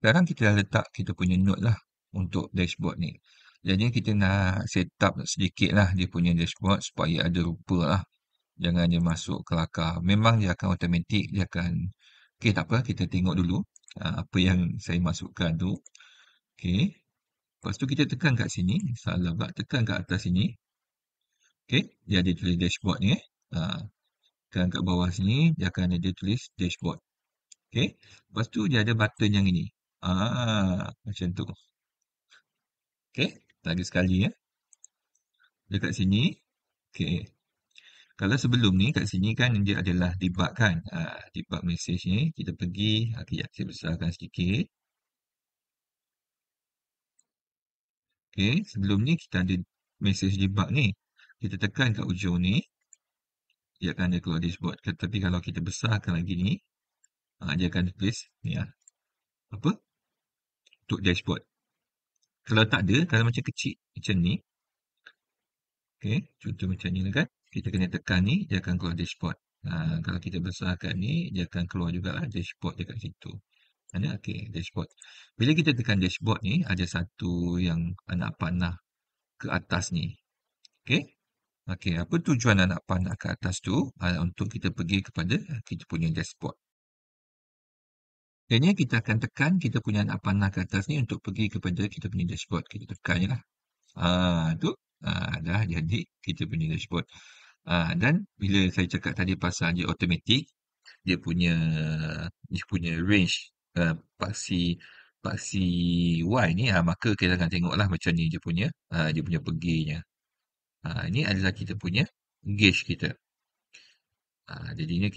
sekarang kita dah letak kita punya node lah untuk dashboard ni. Jadi kita nak set up sedikit lah dia punya dashboard supaya ada rupa lah. Jangan dia masuk kelakar. Memang dia akan automatik, dia akan... Okey, tak apa, kita tengok dulu apa yang saya masukkan tu. Okey, lepas tu kita tekan kat sini. Salah pula, tekan kat atas sini. Okey, dia ada tulis dashboard ni. Tekan kat bawah sini, dia akan ada tulis dashboard. Okey, lepas tu dia ada button yang ini. Macam tu. Okey, lagi sekali ya. Dekat sini. Okey. Kalau sebelum ni kat sini kan dia adalah debug kan. Debug message ni kita pergi, kejap saya besarkan sedikit. Okey, sebelum ni kita ada message debug ni. Kita tekan kat ujung ni, dia akan ada keluar dashboard. Tetapi kalau kita besarkan lagi ni, dia akan tulis ni apa? Untuk dashboard. Kalau tak ada, kalau macam kecil macam ni, okey, contoh macam ni lah kan. Kita kena tekan ni, dia akan keluar dashboard. Kalau kita besarkan ni, dia akan keluar jugalah dashboard dekat situ. Ada? Okey, dashboard. Bila kita tekan dashboard ni, ada satu yang anak panah ke atas ni. Okey? Okey, apa tujuan anak panah ke atas tu? Untuk kita pergi kepada kita punya dashboard. Jadi kita akan tekan kita punya anak panah ke atas ni untuk pergi kepada kita punya dashboard. Kita tekan je lah. Tu. Dah jadi kita punya dashboard. Dan bila saya cakap tadi pasal dia automatic, dia punya range paksi paksi Y ni, maka kita akan tengoklah macam ni dia punya perginya. Ini adalah kita punya gauge kita. Jadinya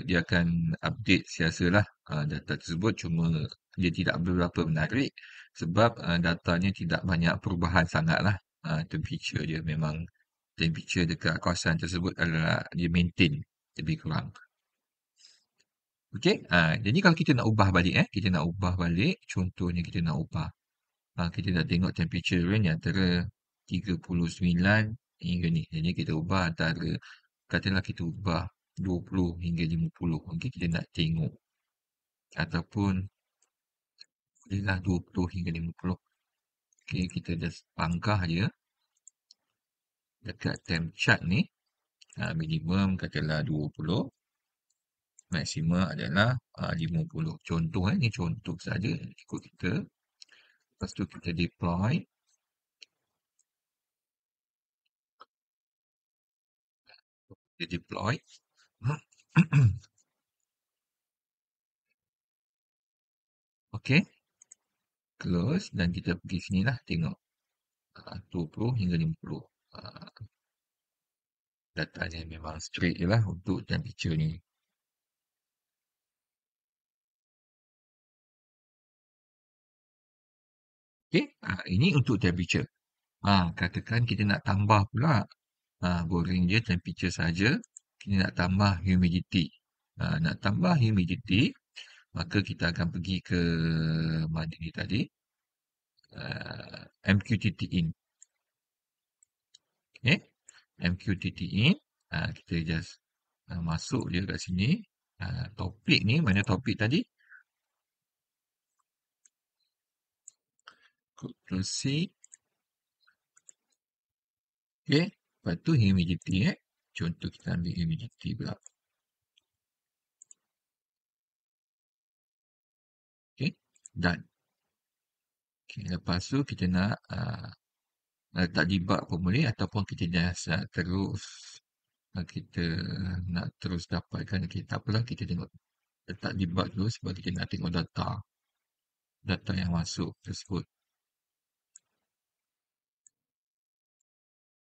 dia akan update siasalah data tersebut, cuma dia tidak berapa menarik sebab datanya tidak banyak perubahan sangatlah. Temperature dia memang temperature dekat kawasan tersebut adalah dia maintain lebih kurang. Okey, jadi kalau kita nak ubah balik kita nak ubah balik, contohnya kita nak ubah kita nak tengok temperature range antara 39 hingga ni. Jadi kita ubah antara, katakanlah kita ubah 20 hingga 50. Okey, kita nak tengok ataupun bolehlah 20 hingga 50. Okey, kita just pangkah je dekat temp chart ni. Minimum katakanlah 20, maksimum adalah 50. Contoh ni contoh saja ikut kita. Lepas tu kita deploy. Kita deploy. Okey. Close dan kita pergi sini lah tengok 20 hingga 50. Datanya memang straight je lah untuk temperature ni. Okey, ini untuk temperature. Katakan kita nak tambah pula, boring je temperature saja. Kita nak tambah humidity. Nak tambah humidity, maka kita akan pergi ke mana ni tadi? MQTT in. Okay, MQTT in. Kita just masuk je kat sini. Topik ni, mana topik tadi? Ctrl C. Okay, lepas tu humidity contoh kita ambil humidity pula. Okay, done. Okay, lepas tu kita nak letak debug pun boleh, ataupun kita just terus kita nak terus dapatkan. Okay, tak apalah, kita tengok letak debug dulu sebab kita nak tengok data yang masuk tersebut.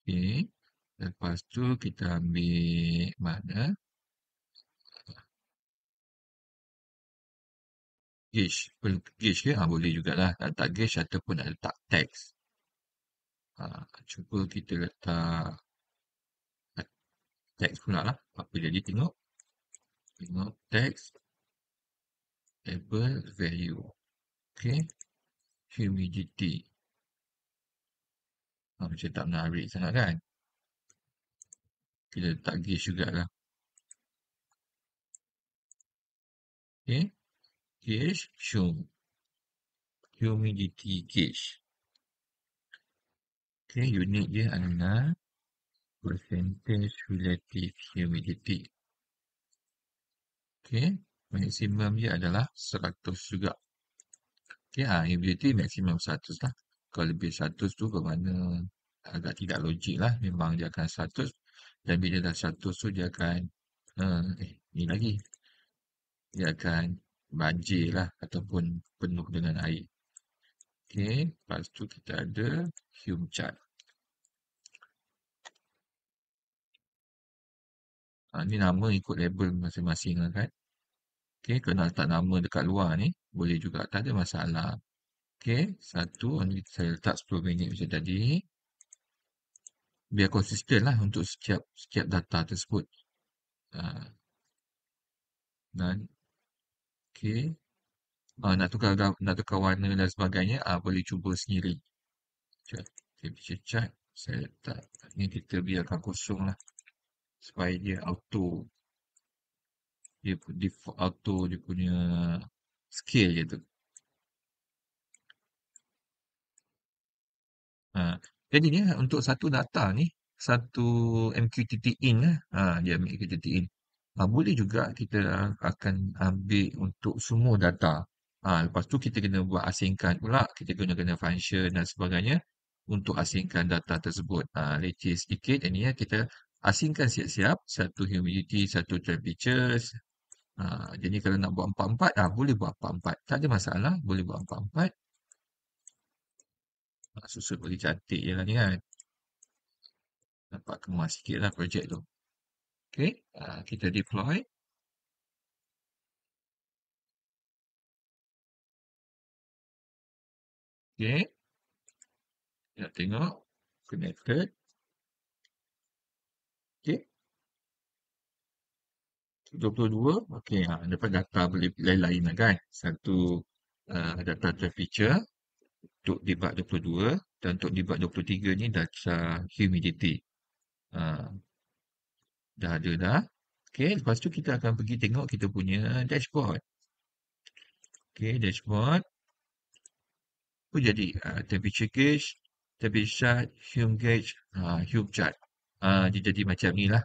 Okay, lepas tu kita ambil mana gauge. Gauge ke? Boleh jugalah letak gauge ataupun nak letak text. Cuba kita letak text pula lah. Apa jadi tengok text table value. Okay, humidity. Macam tak menarik sangat kan? Kita letak gauge jugalah. Okay, gauge show. humidity gauge. Okey, unit dia adalah percentage relative humidity. Okey, maksimum dia adalah 100 juga. Okey, humidity maksimum 100 lah. Kalau lebih 100 tu bermakna agak tidak logik lah. Memang dia akan 100 dan bila dah 100 tu dia akan ni lagi, dia akan banjir lah ataupun penuh dengan air. Okey, lepas tu kita ada Hume chart. Ni nama ikut label masing-masing lah kan. Okey, kalau nak letak nama dekat luar ni, boleh juga, tak ada masalah. Okey, satu, ni saya letak 10 minit macam tadi. Biar konsisten lah untuk setiap data tersebut. Ah, dan, okey. Nak tukar warna dan sebagainya, boleh cuba sendiri. Temperature chart, saya letak. Ni kita biarkan kosong lah. Supaya dia auto. Dia default auto dia punya scale je tu. Jadi ni untuk satu data ni, satu MQTT in lah. Dia ambil MQTT in. Boleh juga kita akan ambil untuk semua data. Lepas tu kita kena buat asingkan pula. Kita kena function dan sebagainya untuk asingkan data tersebut. Leceh sedikit. Ini ya kita asingkan siap-siap. Satu humidity, satu temperature. Jadi kalau nak buat empat-empat, boleh buat empat-empat. Tak ada masalah. Boleh buat empat-empat. Susun bagi cantik je lah ni kan. Nampak kemas sikit lah projek tu. Okay, kita deploy. Okay, kita tengok. Connected. Okay, 22. Okay, dapat data boleh lain-lain lah kan. Satu data temperature untuk debug 22 dan untuk debug 23 ni data humidity. Dah ada dah. Okay, lepas tu kita akan pergi tengok kita punya dashboard. Okay, dashboard. Apa jadi? Temperature gauge, temperature chart, Hume gauge, Hume chart. Dia jadi macam ni lah.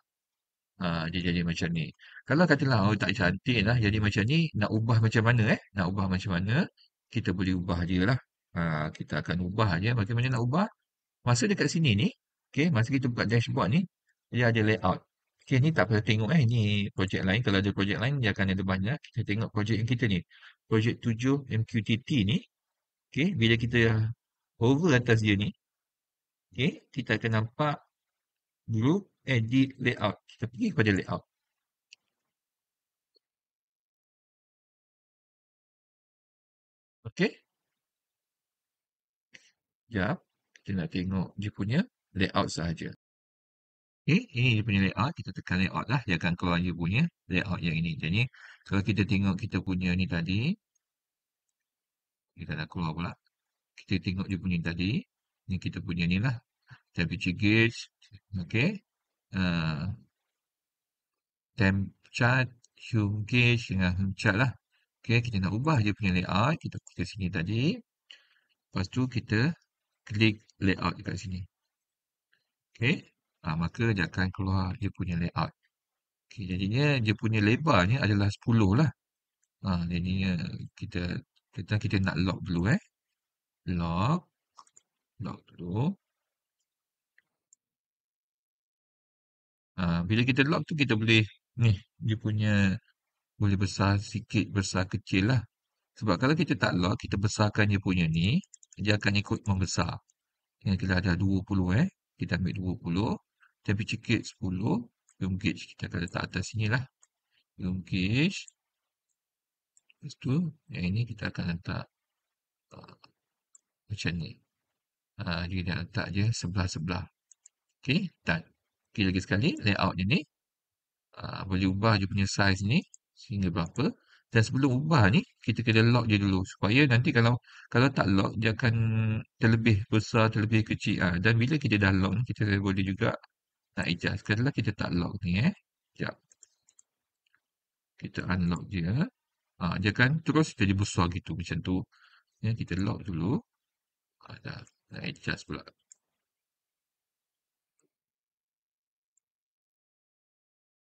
Dia jadi macam ni. Kalau katalah tak cantik lah jadi macam ni, nak ubah macam mana Nak ubah macam mana? Kita boleh ubah dia lah. Kita akan ubah je. Bagaimana nak ubah? Masa dekat sini ni, okay, masa kita buka dashboard ni, dia ada layout. Okay, ni tak payah tengok ni projek lain. Kalau ada projek lain, dia akan ada banyak. Kita tengok projek yang kita ni. Projek 7 MQTT ni, okay, bila kita hover atas dia ni, okay, kita akan nampak group edit layout. Kita pergi kepada layout. Okey. Sekejap. Kita nak tengok dia punya layout sahaja. Okey, ini dia punya layout. Kita tekan layout lah. Dia akan keluar dia punya layout yang ini. Jadi, kalau kita tengok kita punya ni tadi, kita nak keluar pula. Kita tengok dia punya tadi. Ni kita punya ni lah. Temperature gauge. Okey. Temp chart, Hume gauge dengan Hume chart lah. Okey, kita nak ubah dia punya layout. Kita ke sini tadi. Lepas tu kita klik layout dekat sini. Okey. Maka dia akan keluar dia punya layout. Okey, jadinya dia punya lebarnya adalah 10 lah. Jadinya kita nak lock dulu Lock. Lock dulu. Bila kita lock tu kita boleh ni dia punya boleh besar sikit, besar kecil lah. Sebab kalau kita tak lock, kita besarkan dia punya ni, dia akan ikut membesar. Yang kita ada 20 kita ambil 20. Temperature gauge 10. Room gauge kita akan letak atas sini lah. Room gauge. Lepas tu, yang ini kita akan letak macam ni. Dia nak letak je sebelah-sebelah. Okey, done. Okey, lagi sekali, layout dia ni. Boleh ubah dia punya size ni. Sehingga berapa. Dan sebelum ubah ni, kita kena lock dia dulu. Supaya nanti kalau tak lock, dia akan terlebih besar, terlebih kecil. Dan bila kita dah lock ni, kita boleh juga nak adjust. Katalah kita tak lock ni Sekejap. Kita unlock dia. Dia akan terus jadi besar gitu. Macam tu. Ya, kita lock dulu. Dah adjust pula.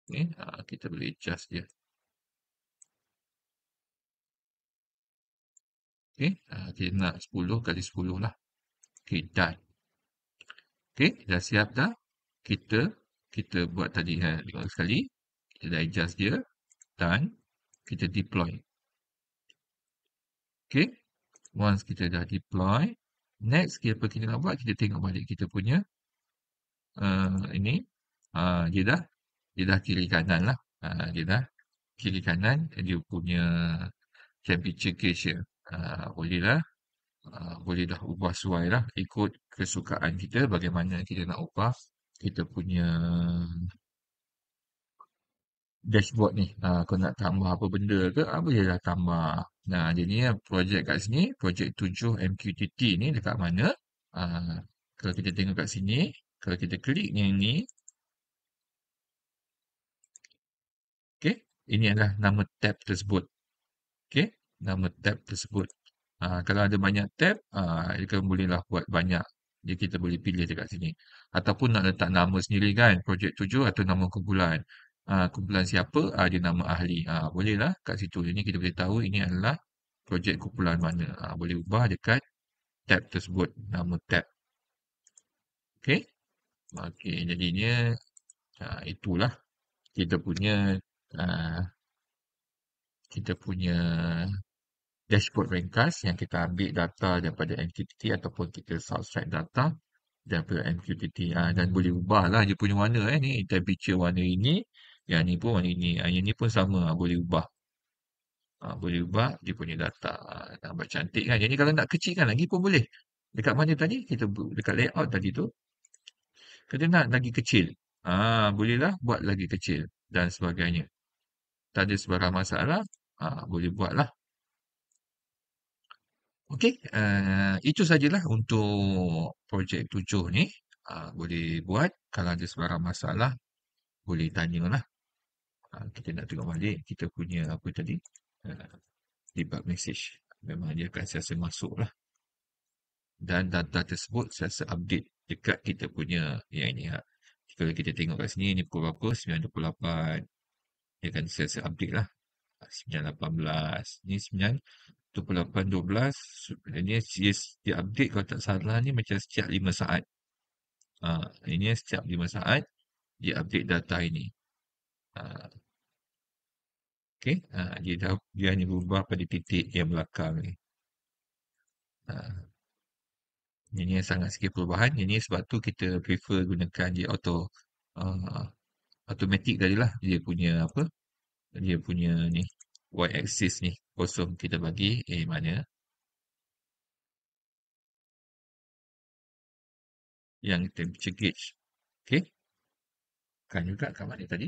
Okay, kita boleh adjust dia. Okay, kita nak 10 kali 10 lah. Okay, done. Okay, dah siap dah. Kita kita buat tadi tengok sekali. Kita dah adjust dia. Done. Kita deploy. Okay, once kita dah deploy, next apa kita nak buat, kita tengok balik kita punya ini. Dia dah kiri kanan lah. Dia dah kiri kanan, dia punya temperature gauge ya. Boleh lah. Boleh dah ubah sesuai lah ikut kesukaan kita bagaimana kita nak ubah kita punya dashboard ni. Kau nak tambah apa benda ke, bolehlah tambah. Nah, jadinya projek kat sini, projek 7 MQTT ni dekat mana? Ah, Kalau kita tengok kat sini, kalau kita klik yang ni, okey, ini adalah nama tab tersebut. Okey, nama tab tersebut. Kalau ada banyak tab, kita bolehlah buat banyak. Jadi kita boleh pilih dekat sini. Ataupun nak letak nama sendiri kan, projek 7 atau nama kumpulan. Kumpulan siapa, dia nama ahli. Bolehlah kat situ. Jadi kita boleh tahu ini adalah projek kumpulan mana. Boleh ubah dekat tab tersebut, nama tab. Okey. Okey, jadinya itulah kita punya ah, kita punya dashboard ringkas yang kita ambil data daripada MQTT ataupun kita subtract data daripada MQTT. Dan boleh ubah lah dia punya warna ni. Temperature warna ini, yang ni pun warna ini. Yang ni pun sama, boleh ubah. Boleh ubah dia punya data. Nampak cantik kan. Jadi kalau nak kecilkan lagi pun boleh. Dekat mana tadi? Dekat layout tadi tu. Kita nak lagi kecil. Bolehlah buat lagi kecil dan sebagainya. Tak ada sebarang masalah. Boleh buat lah. Okey, itu sajalah untuk projek 7 ni. Boleh buat. Kalau ada sebarang masalah, boleh tanyalah. Kita nak tengok balik kita punya apa tadi, uh, debug message. Memang dia akan sentiasa masuk lah. Dan data tersebut sentiasa update dekat kita punya yang ini. Kalau kita tengok kat sini, ni pukul berapa? 9.28. Dia akan sentiasa update lah. 9.18. Ni 9.28.12. Ini dia update kalau tak salah ni macam setiap 5 saat. Ini setiap 5 saat dia update data ini. Okey, dia hanya berubah pada titik yang belakang ni. Ini yang sangat sikit perubahan. Ini sebab tu kita prefer gunakan dia uh, automatic tadilah. Dia punya apa? Dia punya ni y axis ni kosong, kita bagi mana yang temperature gauge. Okey, kan juga kat mana tadi?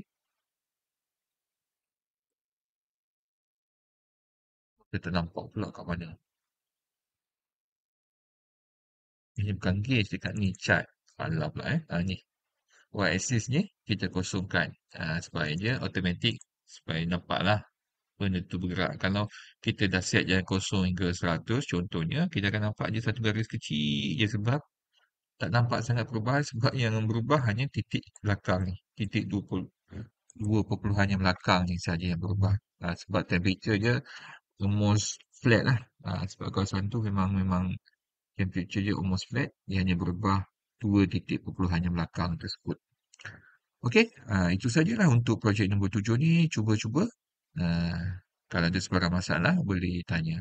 Kita tak nampak pula kat mana. Ini bukan gauge, dekat ni chart. Alah pula ni. Y-axis ni kita kosongkan. Supaya dia automatic. Supaya nampaklah benda tu bergerak. Kalau kita dah set jalan kosong hingga 100, contohnya, kita akan nampak je satu garis kecil je sebab tak nampak sangat perubahan sebab yang berubah hanya titik belakang ni. Titik 2 perpuluhan yang belakang ni saja yang berubah. Sebab temperature dia almost flat lah. Sebab kawasan tu memang temperature dia almost flat. Dia hanya berubah 2 titik perpuluhan yang belakang tersebut. Okey, itu sajalah untuk projek nombor 7 ni. Cuba-cuba. Kalau ada sebarang masalah, boleh tanya.